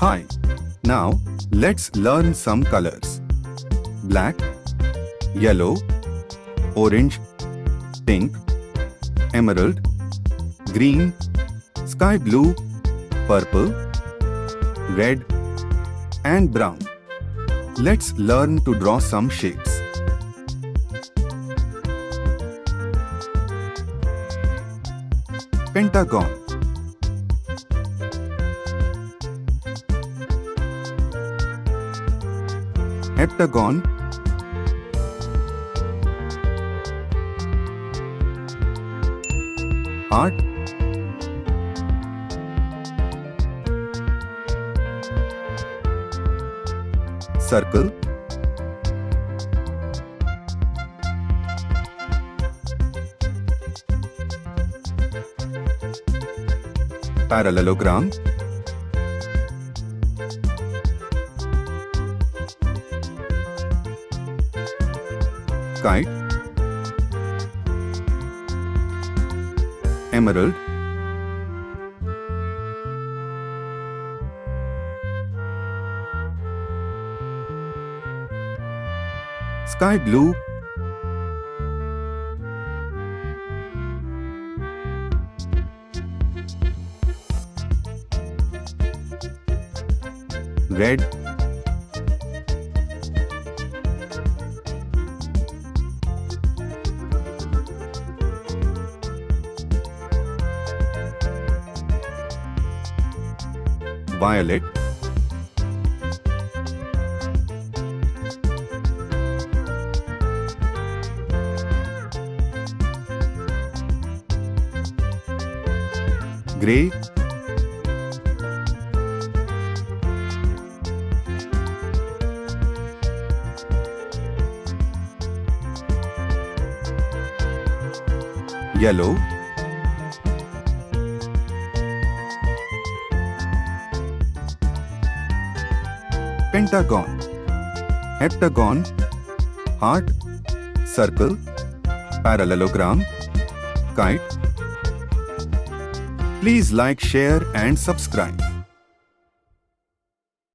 Hi. Now, let's learn some colors. Black, yellow, orange, pink, emerald, green, sky blue, purple, red, and brown. Let's learn to draw some shapes. Pentagon. Heptagon. Heart. Circle. Parallelogram. Kite. Emerald. Sky blue. Red. Violet. Gray. Yellow. Pentagon. Heptagon. Heart. Circle. Parallelogram. Kite. Please like, share and subscribe.